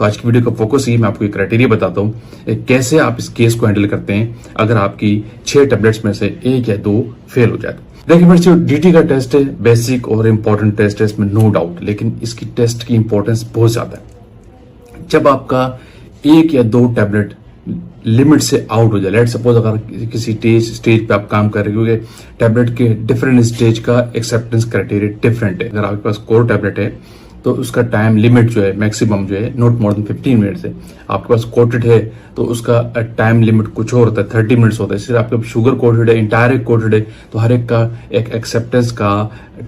तो आज की वीडियो का फोकस ही मैं आपको एक क्राइटेरिया बताता हूँ कैसे आप इस केस को हैंडल करते हैं अगर आपकी 6 टैबलेट्स में से 1 या 2 फेल हो जाए। देखिए फ्रेंड्स, जो डीटी का टेस्ट है बेसिक और इम्पोर्टेंट टेस्ट है, इसमें नो डाउट, लेकिन इसकी टेस्ट की इंपॉर्टेंस बहुत ज्यादा है। जब आपका 1 या 2 टैबलेट लिमिट से आउट हो जाए, लेट सपोज अगर किसी स्टेज पे आप काम कर रहे हो, क्योंकि टैबलेट के डिफरेंट स्टेज का एक्सेप्टेंस क्राइटेरिया डिफरेंट है। अगर आपके पास कोर टैबलेट है तो उसका टाइम लिमिट जो है मैक्सिमम जो है नॉट मोर देन 15 मिनट्स है। आपके पास कोटेड है तो उसका टाइम लिमिट कुछ और होता है, 30 मिनट्स होता है। सिर्फ आपके शुगर कोटेड है, इंटायर कोटेड है, तो हर एक का एक एक्सेप्टेंस का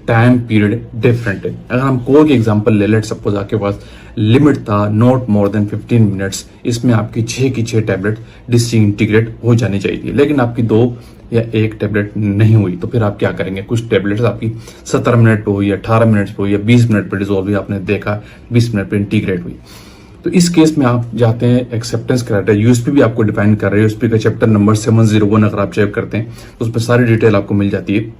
टाइम पीरियड डिफरेंट है। अगर हम कोर की एग्जांपल ले, लेट सपोज आपके पास लिमिट था नॉट मोर देन 15 मिनट्स, इसमें आपकी 6 की 6 टैबलेट डिसइंटीग्रेट हो जानी चाहिए, लेकिन आपकी 2 या 1 टैबलेट नहीं हुई, तो फिर आप क्या करेंगे? कुछ टैबलेट्स आपकी 17 मिनट पे हुई या 18 मिनट पे हुई या 20 मिनट पे डिसॉल्व हुई, आपने देखा 20 मिनट पे इंटीग्रेट हुई। तो इस केस में आप जाते हैं एक्सेप्टेंस क्राइटेरिया, यूएसपी भी आपको डिफाइन कर रहे हैं। यूएसपी का चैप्टर नंबर 701 अगर आप चेक करते हैं तो उसमें सारी डिटेल आपको मिल जाती है।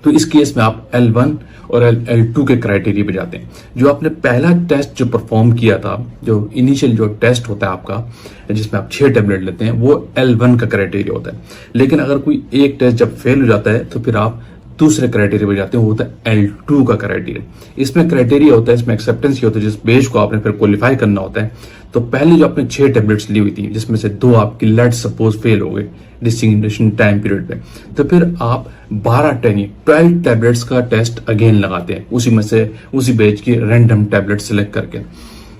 तो इस केस में आप L1 और L2 के क्राइटेरिया पे जाते हैं। जो आपने पहला टेस्ट जो परफॉर्म किया था, जो इनिशियल जो टेस्ट होता है आपका, जिसमें आप 6 टैबलेट लेते हैं, वो L1 का क्राइटेरिया होता है। लेकिन अगर कोई एक टेस्ट जब फेल हो जाता है तो फिर आप दूसरे क्राइटेरिया पे जाते हैं, वो होता है L2 का क्राइटेरिया। इसमें क्राइटेरिया होता है, इसमें एक्सेप्टेंस ही होता है, जिस बेस को आपने फिर क्वालिफाई करना होता है। तो पहले जो आपने 6 टैबलेट्स ली हुई थी, जिसमें से 2 आपकी लेट सपोज फेल हो गए डिस्टिंग्विशन टाइम पीरियड पे, तो फिर आप 12 टैबलेट्स का टेस्ट अगेन लगाते हैं, उसी में से उसी बेच की रैंडम टैबलेट सिलेक्ट करके।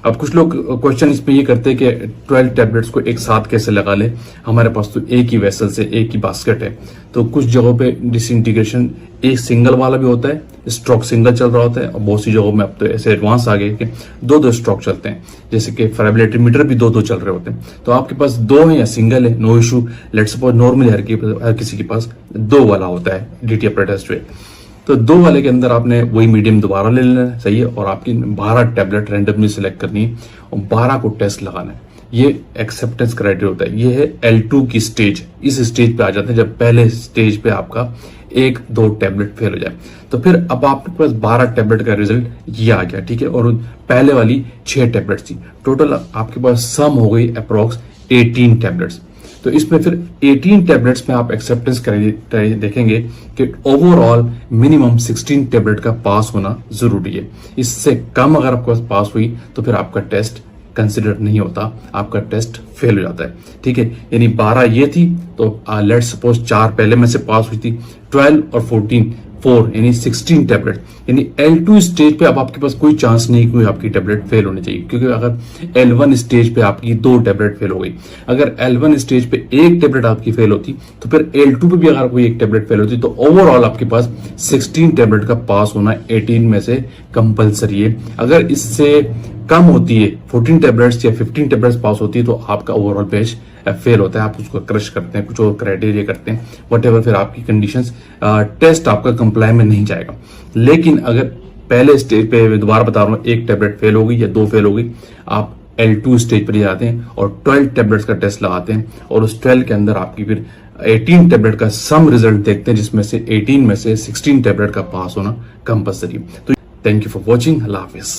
अब कुछ लोग क्वेश्चन इसमें ये करते हैं कि 12 टैबलेट्स को एक साथ कैसे लगा ले, हमारे पास तो एक ही वेसल से एक ही बास्केट है। तो कुछ जगहों पे डिसइंटीग्रेशन एक सिंगल वाला भी होता है, स्ट्रोक सिंगल चल रहा होता है, और बहुत सी जगहों में अब तो ऐसे एडवांस आ गए कि 2-2 स्ट्रोक चलते हैं, जैसे कि फेराबिलिटी मीटर भी 2-2 चल रहे होते हैं। तो आपके पास 2 है या सिंगल है, no issue. Let suppose normally हर किसी के पास 2 वाला होता है डीटी अप्रेटिस जो है। तो 2 वाले के अंदर आपने वही मीडियम दोबारा ले लेना है, सही है, और आपकी 12 टैबलेट रैंडमली सिलेक्ट करनी है और 12 को टेस्ट लगाना है। ये एक्सेप्टेंस क्राइटेरिया होता है। ये है L2 की स्टेज। इस स्टेज पे आ जाते हैं जब पहले स्टेज पे आपका 1-2 टैबलेट फेल हो जाए। तो फिर अब आपके पास 12 टैबलेट का रिजल्ट ये आ गया, ठीक है, और पहले वाली 6 टैबलेट थी। टोटल आपके पास सम हो गई अप्रोक्स 18 टैबलेट्स। तो इसमें फिर 18 टैबलेट्स में आप एक्सेप्टेंस क्राइटेरिया देखेंगे कि ओवरऑल मिनिमम 16 टैबलेट का पास होना जरूरी है। इससे कम अगर आपके पास पास हुई तो फिर आपका टेस्ट कंसिडर नहीं होता, आपका टेस्ट फेल हो जाता है, ठीक है। यानी 12 ये थी, तो लेट सपोज 4 पहले में से पास हुई थी, 12 और 14 4 यानी 16 टैबलेट। यानी L2 स्टेज पे अब आपके पास कोई चांस नहीं कोई आपकी टैबलेट फेल होनी चाहिए, क्योंकि अगर L1 स्टेज पे आपकी 2 टैबलेट फेल हो गई, अगर L1 स्टेज पे 1 टैबलेट आपकी फेल होती, तो फिर L2 पे भी अगर कोई 1 टैबलेट फेल होती, तो ओवरऑल आपके पास 16 टैबलेट का पास होना 18 में से कंपलसरी है। अगर इससे कम होती है, 14 टैबलेट्स या 15 टैबलेट्स पास होती है, तो आपका ओवरऑल बैच फेल होता है। आप उसको क्रश करते हैं, कुछ और क्राइटेरिया करते हैं, वटेवर, फिर आपकी कंडीशंस टेस्ट आपका कंप्लाई में नहीं जाएगा। लेकिन अगर पहले स्टेज पे, दोबारा बता रहा हूँ, 1 टैबलेट फेल हो गई या 2 फेल हो गई, आप L2 स्टेज पर जाते हैं और 12 टैबलेट्स का टेस्ट लगाते हैं, और उस 12 के अंदर आपकी फिर 18 टैबलेट का सम रिजल्ट देखते हैं, जिसमें से 18 में से 16 टैबलेट का पास होना कंपल्सरी। तो thank you for watching. Allah Hafiz.